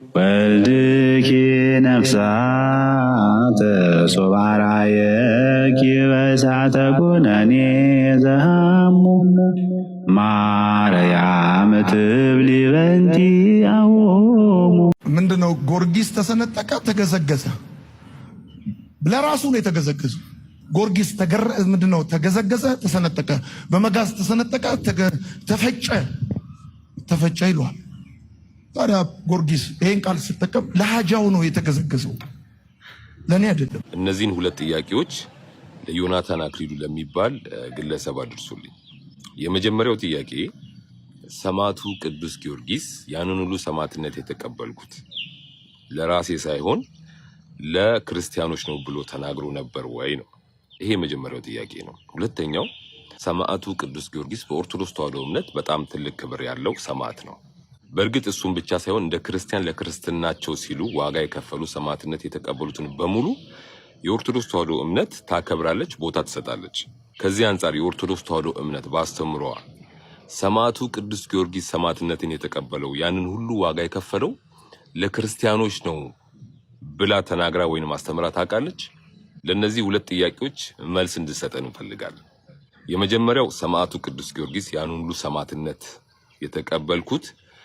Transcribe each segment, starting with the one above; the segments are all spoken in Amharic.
ወልድኪ ነፍሳተ ሶባራየኪ በእሳተ ኩነኔ ዘሃሙ ማርያም ትብሊ በንቲ አዎሙ። ምንድነው? ጊዮርጊስ ተሰነጠቀ፣ ተገዘገዘ። ለራሱ ነው የተገዘገዘው። ጊዮርጊስ ምንድነው? ተገዘገዘ፣ ተሰነጠቀ፣ በመጋዝ ተሰነጠቀ፣ ተፈጨ ይሏል። ታዲያ ጊዮርጊስ ይሄን ቃል ሲጠቀም ለሃጃው ነው የተገዘገዘው፣ ለኔ አይደለም። እነዚህን ሁለት ጥያቄዎች ለዮናታን አክሊሉ ለሚባል ግለሰብ አድርሱልኝ። የመጀመሪያው ጥያቄ ሰማዕቱ ቅዱስ ጊዮርጊስ ያንን ሁሉ ሰማዕትነት የተቀበልኩት ለራሴ ሳይሆን ለክርስቲያኖች ነው ብሎ ተናግሮ ነበር ወይ ነው። ይሄ የመጀመሪያው ጥያቄ ነው። ሁለተኛው ሰማዕቱ ቅዱስ ጊዮርጊስ በኦርቶዶክስ ተዋሕዶ እምነት በጣም ትልቅ ክብር ያለው ሰማዕት ነው። በእርግጥ እሱም ብቻ ሳይሆን እንደ ክርስቲያን ለክርስትናቸው ሲሉ ዋጋ የከፈሉ ሰማዕትነት የተቀበሉትን በሙሉ የኦርቶዶክስ ተዋሕዶ እምነት ታከብራለች፣ ቦታ ትሰጣለች። ከዚህ አንጻር የኦርቶዶክስ ተዋሕዶ እምነት ባስተምሯ ሰማዕቱ ቅዱስ ጊዮርጊስ ሰማዕትነትን የተቀበለው ያንን ሁሉ ዋጋ የከፈለው ለክርስቲያኖች ነው ብላ ተናግራ ወይንም አስተምራ ታውቃለች? ለነዚህ ሁለት ጥያቄዎች መልስ እንድሰጠን እንፈልጋለን። የመጀመሪያው ሰማዕቱ ቅዱስ ጊዮርጊስ ያንን ሁሉ ሰማዕትነት የተቀበልኩት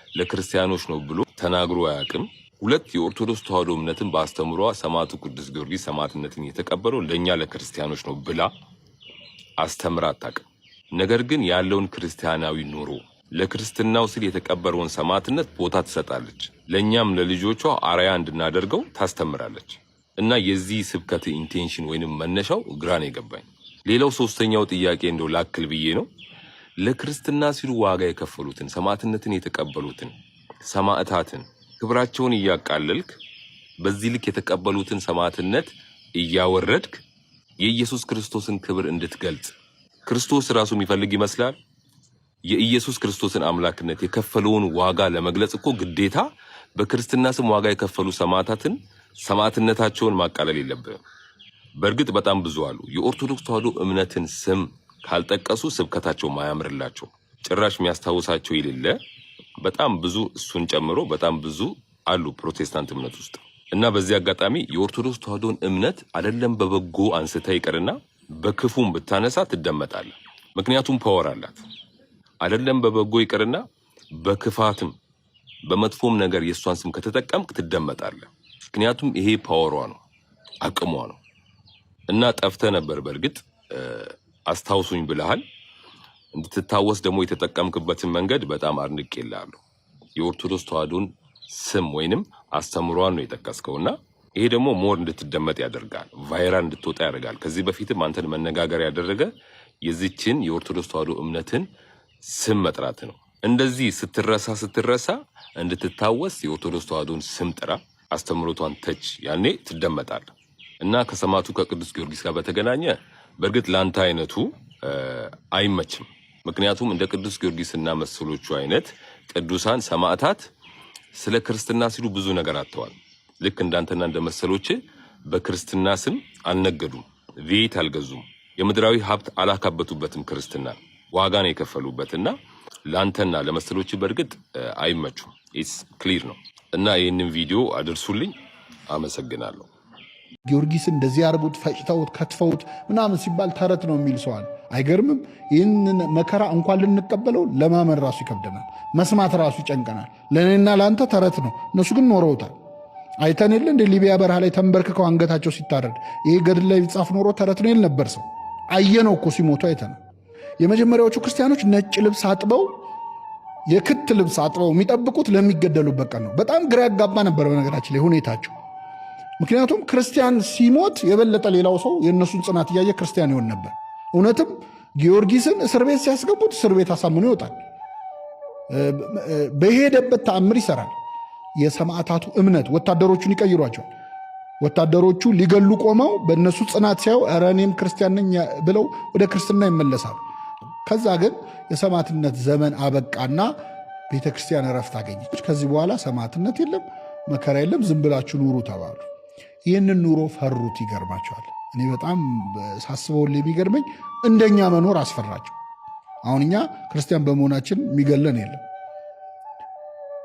ለክርስቲያኖች ነው ብሎ ተናግሮ አያውቅም። ሁለት የኦርቶዶክስ ተዋሕዶ እምነትን ባስተምሯ ሰማዕቱ ቅዱስ ጊዮርጊስ ሰማዕትነትን የተቀበለው ለኛ ለክርስቲያኖች ነው ብላ አስተምራ አታውቅም። ነገር ግን ያለውን ክርስቲያናዊ ኑሮ ለክርስትናው ሲል የተቀበረውን ሰማዕትነት ቦታ ትሰጣለች። ለኛም ለልጆቿ አርአያ እንድናደርገው ታስተምራለች። እና የዚህ ስብከት ኢንቴንሽን ወይንም መነሻው ግራን የገባኝ። ሌላው ሶስተኛው ጥያቄ እንደው ላክል ብዬ ነው። ለክርስትና ሲሉ ዋጋ የከፈሉትን ሰማዕትነትን የተቀበሉትን ሰማዕታትን ክብራቸውን እያቃለልክ በዚህ ልክ የተቀበሉትን ሰማዕትነት እያወረድክ የኢየሱስ ክርስቶስን ክብር እንድትገልጽ ክርስቶስ ራሱ የሚፈልግ ይመስላል። የኢየሱስ ክርስቶስን አምላክነት የከፈለውን ዋጋ ለመግለጽ እኮ ግዴታ በክርስትና ስም ዋጋ የከፈሉ ሰማዕታትን ሰማዕትነታቸውን ማቃለል የለብህም። በእርግጥ በጣም ብዙ አሉ የኦርቶዶክስ ተዋሕዶ እምነትን ስም ካልጠቀሱ ስብከታቸው ማያምርላቸው ጭራሽ የሚያስታውሳቸው የሌለ በጣም ብዙ እሱን ጨምሮ በጣም ብዙ አሉ ፕሮቴስታንት እምነት ውስጥ። እና በዚህ አጋጣሚ የኦርቶዶክስ ተዋሕዶን እምነት አይደለም በበጎ አንስተ ይቀርና በክፉም ብታነሳ ትደመጣለህ። ምክንያቱም ፓወር አላት። አይደለም በበጎ ይቀርና በክፋትም በመጥፎም ነገር የሷን ስም ከተጠቀምክ ትደመጣለህ። ምክንያቱም ይሄ ፓወሯ ነው፣ አቅሟ ነው። እና ጠፍተ ነበር በእርግጥ አስታውሱኝ ብለሃል። እንድትታወስ ደግሞ የተጠቀምክበትን መንገድ በጣም አድንቄልሃለሁ። የኦርቶዶክስ ተዋሕዶን ስም ወይንም አስተምሯን ነው የጠቀስከውና ይሄ ደግሞ ሞር እንድትደመጥ ያደርጋል፣ ቫይራል እንድትወጣ ያደርጋል። ከዚህ በፊትም አንተን መነጋገር ያደረገ የዚችን የኦርቶዶክስ ተዋሕዶ እምነትን ስም መጥራት ነው። እንደዚህ ስትረሳ እንድትታወስ የኦርቶዶክስ ተዋሕዶን ስም ጥራ፣ አስተምሮቷን ተች፣ ያኔ ትደመጣለህ። እና ከሰማዕቱ ከቅዱስ ጊዮርጊስ ጋር በተገናኘ በእርግጥ ላንተ አይነቱ አይመችም። ምክንያቱም እንደ ቅዱስ ጊዮርጊስና መሰሎቹ አይነት ቅዱሳን ሰማዕታት ስለ ክርስትና ሲሉ ብዙ ነገር አጥተዋል። ልክ እንዳንተና እንደ መሰሎች በክርስትና ስም አልነገዱም፣ ቤት አልገዙም፣ የምድራዊ ሀብት አላካበቱበትም። ክርስትና ዋጋን የከፈሉበትና ላንተና ለመሰሎች በእርግጥ አይመቹም። ኢትስ ክሊር ነው። እና ይህንን ቪዲዮ አድርሱልኝ። አመሰግናለሁ። ጊዮርጊስን እንደዚህ አርቡት፣ ፈጭተውት፣ ከትፈውት ምናምን ሲባል ተረት ነው የሚል ሰዋል። አይገርምም? ይህንን መከራ እንኳን ልንቀበለው ለማመን ራሱ ይከብደናል፣ መስማት ራሱ ይጨንቀናል። ለእኔና ለአንተ ተረት ነው፣ እነሱ ግን ኖረውታል። አይተን የለ እንደ ሊቢያ በረሃ ላይ ተንበርክከው አንገታቸው ሲታረድ ይሄ ገድል ላይ ቢጻፍ ኖሮ ተረት ነው ይል ነበር ሰው። አየነው እኮ ሲሞቱ አይተነው። የመጀመሪያዎቹ ክርስቲያኖች ነጭ ልብስ አጥበው የክት ልብስ አጥበው የሚጠብቁት ለሚገደሉበት ቀን ነው። በጣም ግራ ያጋባ ነበር በነገራችን ላይ ሁኔታቸው። ምክንያቱም ክርስቲያን ሲሞት የበለጠ ሌላው ሰው የእነሱን ጽናት እያየ ክርስቲያን ይሆን ነበር። እውነትም ጊዮርጊስን እስር ቤት ሲያስገቡት እስር ቤት አሳምኖ ይወጣል። በሄደበት ተአምር ይሰራል። የሰማዕታቱ እምነት ወታደሮቹን ይቀይሯቸዋል። ወታደሮቹ ሊገሉ ቆመው በእነሱ ጽናት ሲያዩ ኧረ እኔም ክርስቲያን ነኝ ብለው ወደ ክርስትና ይመለሳሉ። ከዛ ግን የሰማዕትነት ዘመን አበቃና ቤተክርስቲያን እረፍት አገኘች። ከዚህ በኋላ ሰማዕትነት የለም፣ መከራ የለም፣ ዝም ብላችሁ ኑሩ ተባሉ። ይህንን ኑሮ ፈሩት። ይገርማቸዋል። እኔ በጣም ሳስበው የሚገርመኝ እንደኛ መኖር አስፈራቸው። አሁን እኛ ክርስቲያን በመሆናችን የሚገለን የለም።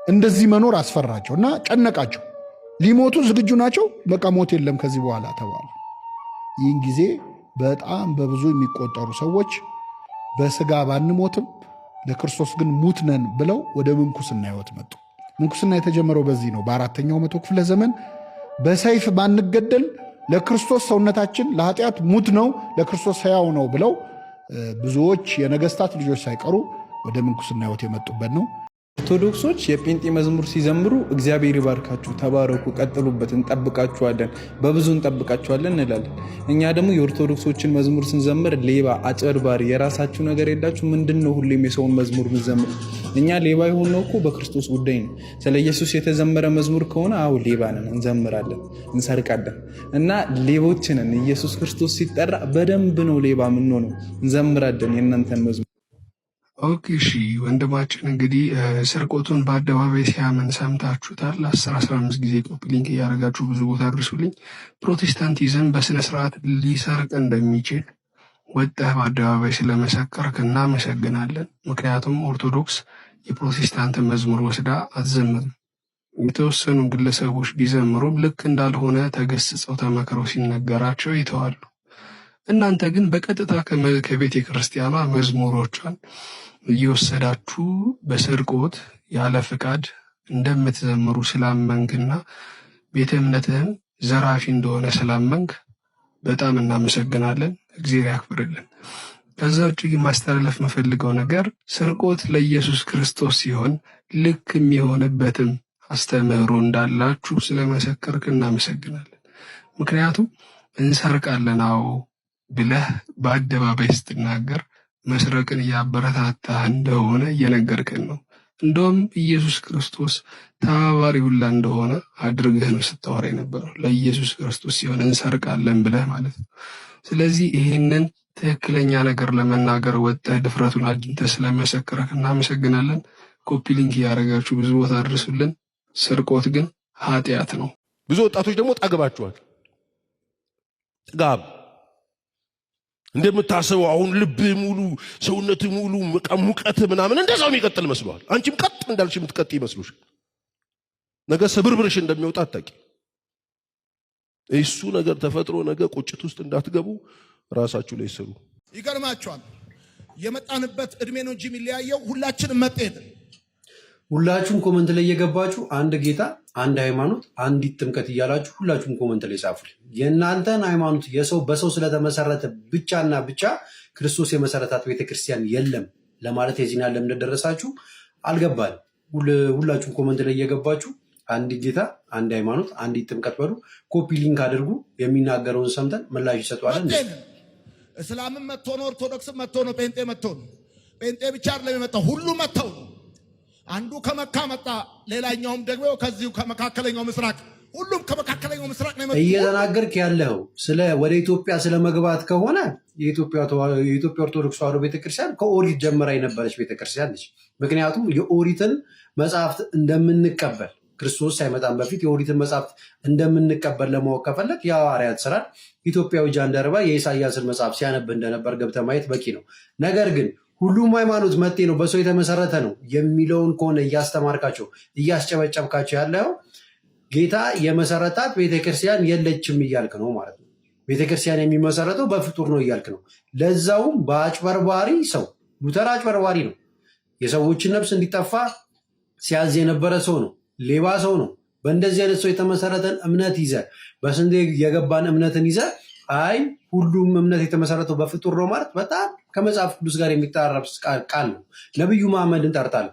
እንደዚህ መኖር አስፈራቸውና ጨነቃቸው። ሊሞቱ ዝግጁ ናቸው። በቃ ሞት የለም ከዚህ በኋላ ተባሉ። ይህን ጊዜ በጣም በብዙ የሚቆጠሩ ሰዎች በስጋ ባንሞትም ለክርስቶስ ግን ሙት ነን ብለው ወደ ምንኩስና ሕይወት መጡ። ምንኩስና የተጀመረው በዚህ ነው። በ4ኛው መቶ ክፍለ ዘመን በሰይፍ ባንገደል ለክርስቶስ ሰውነታችን ለኃጢአት ሙት ነው፣ ለክርስቶስ ሕያው ነው ብለው ብዙዎች የነገስታት ልጆች ሳይቀሩ ወደ ምንኩስና ሕይወት የመጡበት ነው። ኦርቶዶክሶች የጴንጤ መዝሙር ሲዘምሩ እግዚአብሔር ይባርካችሁ፣ ተባረኩ፣ ቀጥሉበት፣ እንጠብቃችኋለን፣ በብዙ እንጠብቃችኋለን እንላለን። እኛ ደግሞ የኦርቶዶክሶችን መዝሙር ስንዘምር ሌባ፣ አጭበርባሪ፣ የራሳችሁ ነገር የላችሁ ምንድን ነው ሁሌም የሰውን መዝሙር ምንዘምር? እኛ ሌባ የሆነው እኮ በክርስቶስ ጉዳይ ነው። ስለ ኢየሱስ የተዘመረ መዝሙር ከሆነ አዎ ሌባ ነን፣ እንዘምራለን፣ እንሰርቃለን እና ሌቦችንን ኢየሱስ ክርስቶስ ሲጠራ በደንብ ነው ሌባ ምንሆነው፣ እንዘምራለን የእናንተን መዝሙር። ኦኬ እሺ ወንድማችን እንግዲህ ስርቆቱን በአደባባይ ሲያምን ሰምታችሁታል። 10-15 ጊዜ ኮፒ ሊንክ እያደረጋችሁ ብዙ ቦታ አድርሱልኝ። ፕሮቴስታንቲዝም በስነ ስርዓት ሊሰርቅ እንደሚችል ወጥተህ በአደባባይ ስለመሰከርክ እናመሰግናለን። ምክንያቱም ኦርቶዶክስ የፕሮቴስታንትን መዝሙር ወስዳ አትዘምርም። የተወሰኑ ግለሰቦች ቢዘምሩም ልክ እንዳልሆነ ተገስጸው ተመክረው ሲነገራቸው ይተዋሉ። እናንተ ግን በቀጥታ ከቤተ ክርስቲያኗ መዝሙሮቿን እየወሰዳችሁ በስርቆት ያለ ፍቃድ እንደምትዘምሩ ስላመንክና ቤተ እምነትህም ዘራፊ እንደሆነ ስላመንክ በጣም እናመሰግናለን። እግዚአብሔር ያክብርልን። ከዛ ውጭ ግን ማስተላለፍ የምፈልገው ነገር ስርቆት ለኢየሱስ ክርስቶስ ሲሆን ልክ የሚሆንበትም አስተምህሮ እንዳላችሁ ስለመሰከርክ እናመሰግናለን። ምክንያቱም እንሰርቃለን አዎ ብለህ በአደባባይ ስትናገር መስረቅን እያበረታታህ እንደሆነ እየነገርክን ነው። እንደውም ኢየሱስ ክርስቶስ ተባባሪ ሁላ እንደሆነ አድርገህ ነው ስታወራ የነበረው። ለኢየሱስ ክርስቶስ ሲሆን እንሰርቃለን ብለህ ማለት ነው። ስለዚህ ይህንን ትክክለኛ ነገር ለመናገር ወጥተህ ድፍረቱን አግኝተህ ስለመሰከረህ እናመሰግናለን። ኮፒ ሊንክ እያደረጋችሁ ብዙ ቦታ አድርሱልን። ስርቆት ግን ኃጢአት ነው። ብዙ ወጣቶች ደግሞ ጠግባችኋል። ጥጋብ እንደምታስበው አሁን ልብ ሙሉ ሰውነት ሙሉ ሙቀት ምናምን እንደዛው የሚቀጥል መስሏል። አንቺም ቀጥ እንዳልሽ የምትቀጥ ይመስሉሽ ነገ ስብርብርሽ እንደሚወጣ አታቂ። እሱ ነገር ተፈጥሮ ነገ ቁጭት ውስጥ እንዳትገቡ ራሳችሁ ላይ ስሩ። ይገርማችኋል። የመጣንበት እድሜ ነው እንጂ የሚለያየው ሁላችንም መጤት። ሁላችሁም ኮመንት ላይ እየገባችሁ አንድ ጌታ፣ አንድ ሃይማኖት፣ አንዲት ጥምቀት እያላችሁ ሁላችሁም ኮመንት ላይ ጻፉልኝ። የእናንተን ሃይማኖት በሰው ስለተመሰረተ ብቻና ብቻ ክርስቶስ የመሰረታት ቤተክርስቲያን የለም ለማለት የዚህን ያለም እንደደረሳችሁ አልገባል። ሁላችሁም ኮመንት ላይ እየገባችሁ አንድ ጌታ፣ አንድ ሃይማኖት፣ አንዲት ጥምቀት በሉ። ኮፒ ሊንክ አድርጉ። የሚናገረውን ሰምተን ምላሽ ይሰጧለን። እስላምም መጥቶ ነው፣ ኦርቶዶክስም መጥቶ ነው፣ ጴንጤ መጥቶ ነው። ጴንጤ ብቻ አይደለም የመጣው፣ ሁሉ መጥተው ነው። አንዱ ከመካ መጣ፣ ሌላኛውም ደግሞ ከዚሁ ከመካከለኛው ምስራቅ፣ ሁሉም ከመካከለኛው ምስራቅ ነው የመጣው። እየተናገርክ ያለው ወደ ኢትዮጵያ ስለመግባት ከሆነ የኢትዮጵያ ኦርቶዶክስ ተዋሕዶ ቤተክርስቲያን ከኦሪት ጀምራ የነበረች ቤተክርስቲያን ነች። ምክንያቱም የኦሪትን መጽሐፍት እንደምንቀበል ክርስቶስ ሳይመጣም በፊት የኦሪትን መጽሐፍት እንደምንቀበል ለማወቅ ከፈለግ የሐዋርያት ሥራ ኢትዮጵያዊ ጃንደረባ የኢሳያስን መጽሐፍ ሲያነብ እንደነበር ገብተህ ማየት በቂ ነው። ነገር ግን ሁሉም ሃይማኖት መጤ ነው፣ በሰው የተመሰረተ ነው የሚለውን ከሆነ እያስተማርካቸው እያስጨበጨብካቸው ያለው ጌታ የመሰረታት ቤተክርስቲያን የለችም እያልክ ነው ማለት ነው። ቤተክርስቲያን የሚመሰረተው በፍጡር ነው እያልክ ነው። ለዛውም በአጭበርባሪ ሰው። ሉተር አጭበርባሪ ነው። የሰዎችን ነፍስ እንዲጠፋ ሲያዝ የነበረ ሰው ነው። ሌባ ሰው ነው። በእንደዚህ አይነት ሰው የተመሰረተን እምነት ይዘ በስንዴ የገባን እምነትን ይዘ አይ ሁሉም እምነት የተመሰረተው በፍጡር ነው ማለት በጣም ከመጽሐፍ ቅዱስ ጋር የሚጣረብ ቃል ነው። ነብዩ መሐመድን ጠርጣል።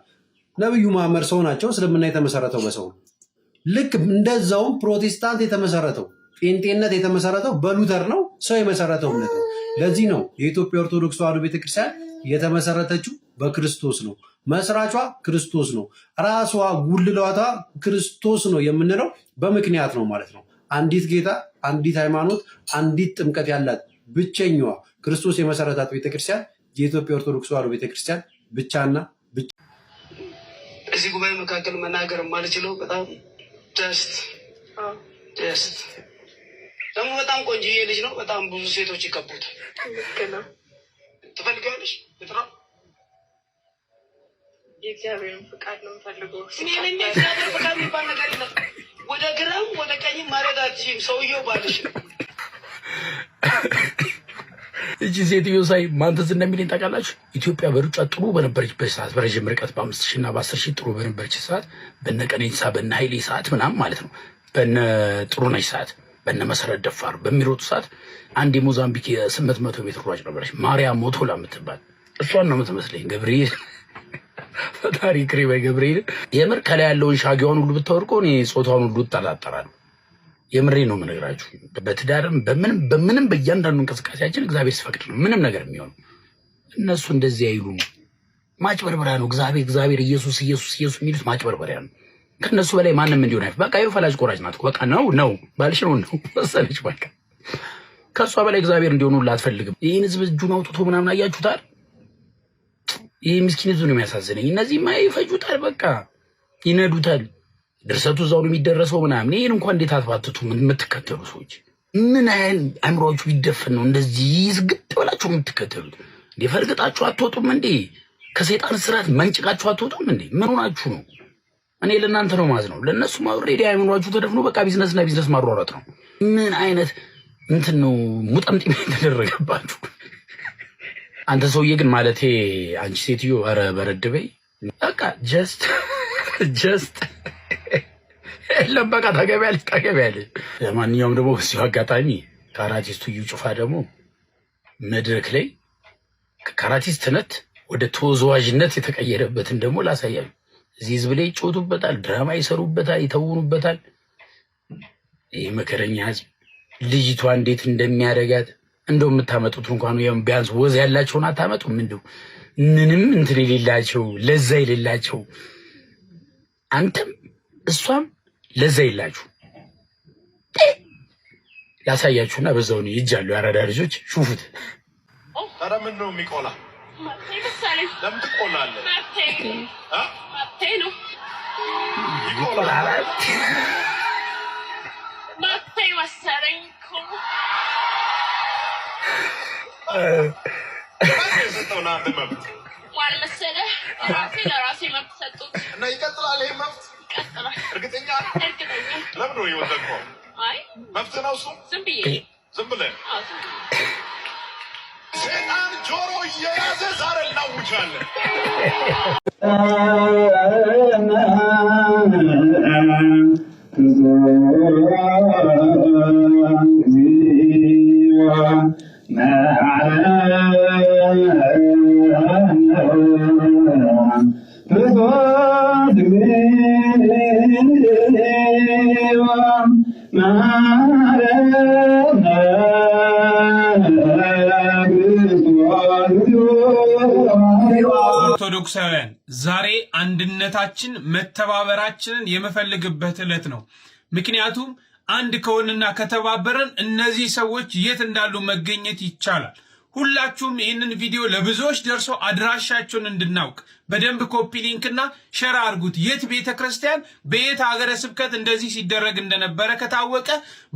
ነብዩ መሐመድ ሰው ናቸው። እስልምና የተመሰረተው በሰው ነው። ልክ እንደዛውም ፕሮቴስታንት የተመሰረተው ጴንጤነት የተመሰረተው በሉተር ነው። ሰው የመሰረተው እምነት ነው። ለዚህ ነው የኢትዮጵያ ኦርቶዶክስ ተዋሕዶ ቤተክርስቲያን የተመሰረተችው በክርስቶስ ነው። መስራቿ ክርስቶስ ነው። ራሷ ጉልላቷ ክርስቶስ ነው የምንለው በምክንያት ነው ማለት ነው። አንዲት ጌታ፣ አንዲት ሃይማኖት፣ አንዲት ጥምቀት ያላት ብቸኛዋ ክርስቶስ የመሰረታት ቤተክርስቲያን የኢትዮጵያ ኦርቶዶክስ ተዋሕዶ ቤተክርስቲያን ብቻና ብቻ። እዚህ ጉባኤ መካከል መናገር ማልችለው በጣም ጀስት ደግሞ በጣም ቆንጆዬ ልጅ ነው። በጣም ብዙ ሴቶች ይቀቡታል። ትፈልጊዋለሽ? የእግዚአብሔርን ፍቃድ ነው የምፈልገው። እኔ የእግዚአብሔር ፍቃድ የሚባል ነገር የለም። ወደ ግራም ወደ ቀኝም ማድረግ አትችይም። ሰውየው ባልሽ ነው። እቺ ሴትዮ ሳይ ማን ትዝ እንደሚለኝ ታውቃላችሁ? ኢትዮጵያ በሩጫ ጥሩ በነበረችበት ሰዓት በረዥም ርቀት በ5000 እና በ10000 ጥሩ በነበረች ሰዓት በነ ቀነኒሳ በነ ኃይሌ ሰዓት ምናምን ማለት ነው በነ ጥሩነሽ ሰዓት በነ መሰረት ደፋር በሚሮጡ ሰዓት አንድ የሞዛምቢክ የ800 ሜትር ሯጭ ነበረች ማርያም ሞቶላ የምትባል እሷን ነው የምትመስለኝ። ገብርኤል ፈጣሪ ክሪበ ገብርኤል የምር ከላይ ያለውን ሻጊዋን ሁሉ ብታወርቀው እኔ ጾታውን ሁሉ እጠራጠራለሁ። የምሬ ነው የምነግራችሁ። በትዳርም በምንም በእያንዳንዱ እንቅስቃሴያችን እግዚአብሔር ሲፈቅድ ነው ምንም ነገር የሚሆነው። እነሱ እንደዚህ አይሉም። ማጭበርበሪያ ነው። እግዚአብሔር ኢየሱስ የሚሉት ማጭበርበሪያ ነው። ከነሱ በላይ ማንም እንዲሆን አይፍ። በቃ ይኸው ፈላጭ ቆራጭ ናት። በቃ ነው ባልሽ ነው ወሰነች። በቃ ከሷ በላይ እግዚአብሔር እንዲሆኑላ አትፈልግም። ይህን ህዝብ እጁን አውጥቶ ምናምን አያችሁታል። ይህ ምስኪን ህዝብ ነው የሚያሳዝነኝ። እነዚህማ ይፈጁታል፣ በቃ ይነዱታል። ድርሰቱ እዛው ነው የሚደረሰው ምናምን። ይህን እንኳን እንዴት አትባትቱ የምትከተሉ ሰዎች? ምን ያህል አእምሯችሁ ቢደፈን ነው እንደዚህ ዝግት ብላችሁ የምትከተሉት? እንዴ ፈልግጣችሁ አትወጡም እንዴ? ከሰይጣን ስራት መንጭቃችሁ አትወጡም እንዴ? ምን ሆናችሁ ነው? እኔ ለእናንተ ነው ማዝ ነው። ለእነሱ ኦልሬዲ አእምሯችሁ ተደፍኖ በቃ ቢዝነስና ቢዝነስ ማሯሯጥ ነው። ምን አይነት እንትን ነው ሙጠምጢም የተደረገባችሁ? አንተ ሰውዬ ግን ማለቴ አንቺ ሴትዮ ኧረ በረድ በይ በቃ ጀስት የለም በቃ ታገቢያለሽ። ለማንኛውም ደግሞ በዚሁ አጋጣሚ ካራቲስቱ እዩ ጩፋ ደግሞ መድረክ ላይ ከካራቲስትነት ወደ ተወዛዋዥነት የተቀየረበትን ደግሞ ላሳያል። እዚህ ህዝብ ላይ ይጮቱበታል፣ ድራማ ይሰሩበታል፣ ይተውኑበታል። ይህ መከረኛ ህዝብ ልጅቷ እንዴት እንደሚያደርጋት እንደው የምታመጡት እንኳን ቢያንስ ወዝ ያላቸውን አታመጡም? እንደው ምንም እንትን የሌላቸው ለዛ የሌላቸው አንተም እሷም ለዛ የላችሁ። ላሳያችሁና በዛው ነው ይጃሉ ያራዳ ልጆች ሹፉት። ታዲያ ምን ነው የሚቆላ? ለምን ትቆላለህ? ነው ይቆላል ማተይ መሰለኝ እኮ ሰጠውና መብት ዋል መሰለህ ራሴ መብት ሰጡት እና ይቀጥላል። ይሄ መብት ይቀጥላል። እርግጠኛ ለምን ነው የወደቀው? አይ መብት ነው እሱ። ዝም ብለህ ሰይጣን ጆሮ እየያዘ ዛሬ እናውጃለን። ኦርቶዶክሳውያን ዛሬ አንድነታችን መተባበራችንን የምፈልግበት ዕለት ነው። ምክንያቱም አንድ ከሆንና ከተባበረን እነዚህ ሰዎች የት እንዳሉ መገኘት ይቻላል። ሁላችሁም ይህንን ቪዲዮ ለብዙዎች ደርሶ አድራሻቸውን እንድናውቅ በደንብ ኮፒ ሊንክና ሸር አድርጉት። የት ቤተክርስቲያን በየት ሀገረ ስብከት እንደዚህ ሲደረግ እንደነበረ ከታወቀ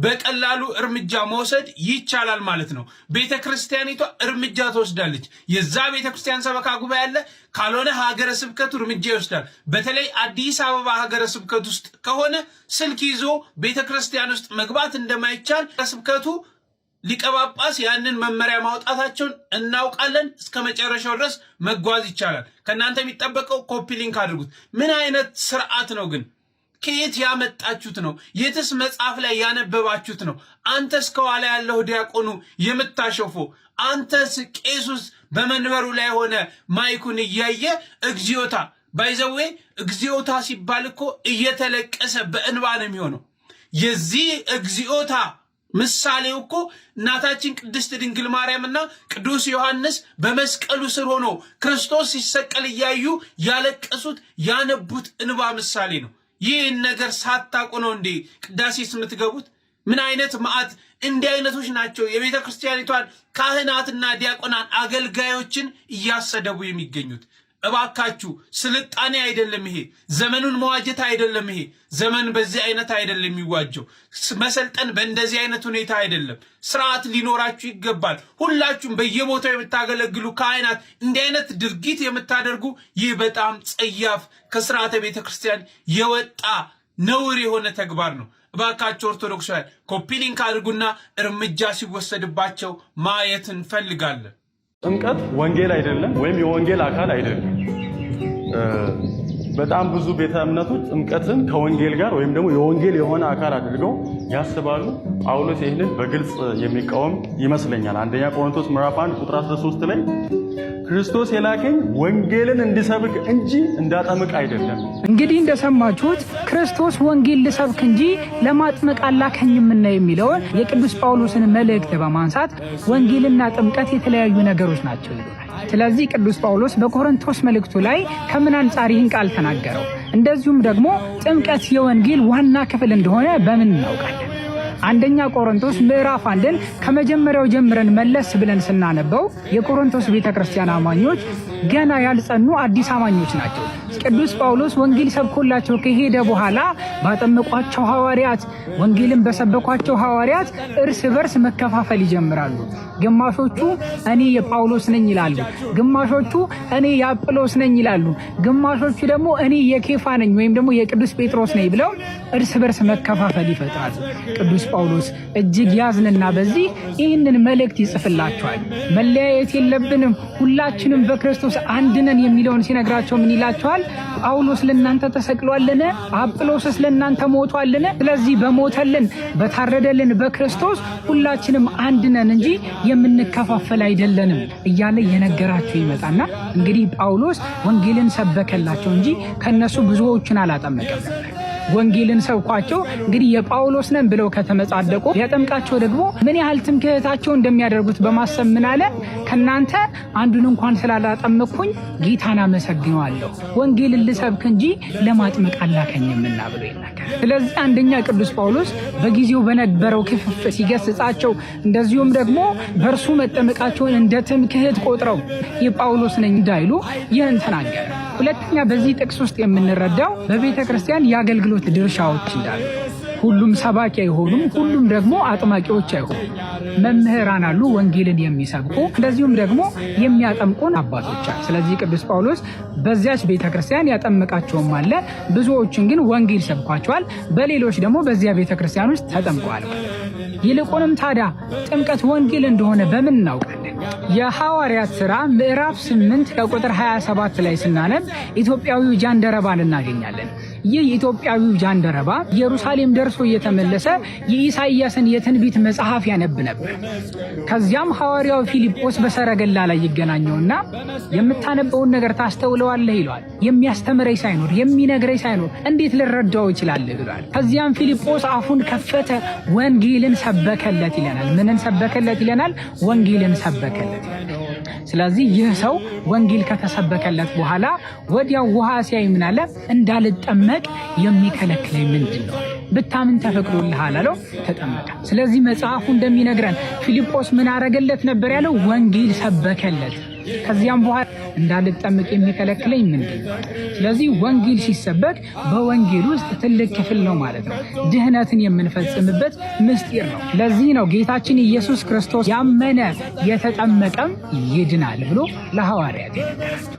በቀላሉ እርምጃ መውሰድ ይቻላል ማለት ነው። ቤተክርስቲያኒቷ እርምጃ ትወስዳለች። የዛ ቤተክርስቲያን ሰበካ ጉባኤ አለ፣ ካልሆነ ሀገረ ስብከቱ እርምጃ ይወስዳል። በተለይ አዲስ አበባ ሀገረ ስብከት ውስጥ ከሆነ ስልክ ይዞ ቤተክርስቲያን ውስጥ መግባት እንደማይቻል ስብከቱ ሊቀ ጳጳስ ያንን መመሪያ ማውጣታቸውን እናውቃለን። እስከ መጨረሻው ድረስ መጓዝ ይቻላል። ከእናንተ የሚጠበቀው ኮፒ ሊንክ አድርጉት። ምን አይነት ስርዓት ነው ግን? ከየት ያመጣችሁት ነው? የትስ መጽሐፍ ላይ ያነበባችሁት ነው? አንተስ ከኋላ ያለው ዲያቆኑ የምታሸፎ፣ አንተስ ቄሱስ በመንበሩ ላይ ሆነ ማይኩን እያየ እግዚኦታ ባይዘዌ እግዚኦታ ሲባል እኮ እየተለቀሰ በእንባ ነው የሚሆነው። የዚህ እግዚኦታ ምሳሌው እኮ እናታችን ቅድስት ድንግል ማርያምና ቅዱስ ዮሐንስ በመስቀሉ ስር ሆኖ ክርስቶስ ሲሰቀል እያዩ ያለቀሱት ያነቡት እንባ ምሳሌ ነው። ይህን ነገር ሳታውቁ ነው እንዴ ቅዳሴስ የምትገቡት? ምን አይነት መዓት! እንዲህ አይነቶች ናቸው የቤተ ክርስቲያኒቷን ካህናትና ዲያቆናን አገልጋዮችን እያሰደቡ የሚገኙት። እባካችሁ ስልጣኔ አይደለም ይሄ፣ ዘመኑን መዋጀት አይደለም ይሄ። ዘመን በዚህ አይነት አይደለም የሚዋጀው። መሰልጠን በእንደዚህ አይነት ሁኔታ አይደለም። ስርዓት ሊኖራችሁ ይገባል። ሁላችሁም በየቦታው የምታገለግሉ ካህናት እንዲህ አይነት ድርጊት የምታደርጉ ይህ በጣም ጸያፍ ከስርዓተ ቤተክርስቲያን የወጣ ነውር የሆነ ተግባር ነው። እባካችሁ ኦርቶዶክሳውያን ኮፒ ሊንክ አድርጉና እርምጃ ሲወሰድባቸው ማየት እንፈልጋለን። ጥምቀት ወንጌል አይደለም ወይም የወንጌል አካል አይደለም። በጣም ብዙ ቤተ እምነቶች ጥምቀትን ከወንጌል ጋር ወይም ደግሞ የወንጌል የሆነ አካል አድርገው ያስባሉ። ጳውሎስ ይህንን በግልጽ የሚቃወም ይመስለኛል። አንደኛ ቆሮንቶስ ምዕራፍ 1 ቁጥር 13 ላይ ክርስቶስ የላከኝ ወንጌልን እንድሰብክ እንጂ እንዳጠምቅ አይደለም። እንግዲህ እንደሰማችሁት ክርስቶስ ወንጌል ልሰብክ እንጂ ለማጥመቅ አላከኝምና የሚለውን የቅዱስ ጳውሎስን መልእክት በማንሳት ወንጌልና ጥምቀት የተለያዩ ነገሮች ናቸው ይላል። ስለዚህ ቅዱስ ጳውሎስ በቆሮንቶስ መልእክቱ ላይ ከምን አንጻር ይህን ቃል ተናገረው? እንደዚሁም ደግሞ ጥምቀት የወንጌል ዋና ክፍል እንደሆነ በምን እናውቃለን? አንደኛ ቆሮንቶስ ምዕራፍ 1ን ከመጀመሪያው ጀምረን መለስ ብለን ስናነበው የቆሮንቶስ ቤተክርስቲያን አማኞች ገና ያልጸኑ አዲስ አማኞች ናቸው። ቅዱስ ጳውሎስ ወንጌል ሰብኮላቸው ከሄደ በኋላ ባጠመቋቸው ሐዋርያት፣ ወንጌልን በሰበኳቸው ሐዋርያት እርስ በርስ መከፋፈል ይጀምራሉ። ግማሾቹ እኔ የጳውሎስ ነኝ ይላሉ፣ ግማሾቹ እኔ የአጵሎስ ነኝ ይላሉ፣ ግማሾቹ ደግሞ እኔ የኬፋ ነኝ ወይም ደግሞ የቅዱስ ጴጥሮስ ነኝ ብለው እርስ በርስ መከፋፈል ይፈጥራሉ። ቅዱስ ጳውሎስ እጅግ ያዝንና በዚህ ይህንን መልእክት ይጽፍላቸዋል። መለያየት የለብንም ሁላችንም በክርስቶስ አንድ ነን የሚለውን ሲነግራቸው ምን ይላቸዋል? ጳውሎስ ለእናንተ ተሰቅሏልን? አጵሎስስ ለእናንተ ሞቷልን? ስለዚህ በሞተልን በታረደልን በክርስቶስ ሁላችንም አንድ ነን እንጂ የምንከፋፈል አይደለንም እያለ የነገራቸው ይመጣና እንግዲህ ጳውሎስ ወንጌልን ሰበከላቸው እንጂ ከነሱ ብዙዎችን አላጠመቀም ነበር። ወንጌልን ሰብኳቸው እንግዲህ የጳውሎስ ነን ብለው ከተመጻደቁ ያጠምቃቸው ደግሞ ምን ያህል ትምክህታቸው እንደሚያደርጉት በማሰብ ምን አለ? ከናንተ አንዱን እንኳን ስላላጠመቅኩኝ ጌታን አመሰግነዋለሁ፣ ወንጌልን ልሰብክ እንጂ ለማጥመቅ አላከኝምና ብሎ ይናገራል። ስለዚህ አንደኛ ቅዱስ ጳውሎስ በጊዜው በነበረው ክፍፍል ሲገስጻቸው፣ እንደዚሁም ደግሞ በእርሱ መጠመቃቸውን እንደ ትምክህት ቆጥረው የጳውሎስ ነኝ እንዳይሉ ይህን ተናገረ። ሁለተኛ በዚህ ጥቅስ ውስጥ የምንረዳው በቤተ ክርስቲያን የአገልግሎት ድርሻዎች እንዳሉ፣ ሁሉም ሰባኪ አይሆኑም፣ ሁሉም ደግሞ አጥማቂዎች አይሆኑም። መምህራን አሉ ወንጌልን የሚሰብኩ፣ እንደዚሁም ደግሞ የሚያጠምቁን አባቶች አሉ። ስለዚህ ቅዱስ ጳውሎስ በዚያች ቤተ ክርስቲያን ያጠመቃቸውም አለ፣ ብዙዎችን ግን ወንጌል ሰብኳቸዋል፣ በሌሎች ደግሞ በዚያ ቤተ ክርስቲያን ውስጥ ተጠምቀዋል። ይልቁንም ታዲያ ጥምቀት ወንጌል እንደሆነ በምን እናውቃለን? የሐዋርያት ሥራ ምዕራፍ 8 ከቁጥር 27 ላይ ስናነብ ኢትዮጵያዊው ጃንደረባን እናገኛለን። ይህ ኢትዮጵያዊው ጃንደረባ ኢየሩሳሌም ደርሶ እየተመለሰ የኢሳይያስን የትንቢት መጽሐፍ ያነብ ነበር። ከዚያም ሐዋርያው ፊልጶስ በሰረገላ ላይ ይገናኘውና የምታነበውን ነገር ታስተውለዋለህ ይለዋል። የሚያስተምረኝ ሳይኖር የሚነግረኝ ሳይኖር እንዴት ልረዳው እችላለሁ ይለዋል። ከዚያም ፊልጶስ አፉን ከፈተ፣ ወንጌልን ሰበከለት ይለናል። ምንን ሰበከለት ይለናል? ወንጌልን ሰበከለት ይለናል። ስለዚህ ይህ ሰው ወንጌል ከተሰበከለት በኋላ ወዲያው ውሃ ሲያይ ምን አለ? እንዳልጠመቅ የሚከለክለኝ ምንድን ነው? ብታምን ተፈቅዶልሃል አለው። ተጠመቀ። ስለዚህ መጽሐፉ እንደሚነግረን ፊልጶስ ምን አረገለት ነበር ያለው? ወንጌል ሰበከለት። ከዚያም በኋላ እንዳልጠመቅ የሚከለክለኝ ምንድን ነው? ስለዚህ ወንጌል ሲሰበክ በወንጌል ውስጥ ትልቅ ክፍል ነው ማለት ነው። ድህነትን የምንፈጽምበት ምስጢር ነው። ለዚህ ነው ጌታችን ኢየሱስ ክርስቶስ ያመነ የተጠመቀም ይድናል ብሎ ለሐዋርያት የነገራቸው።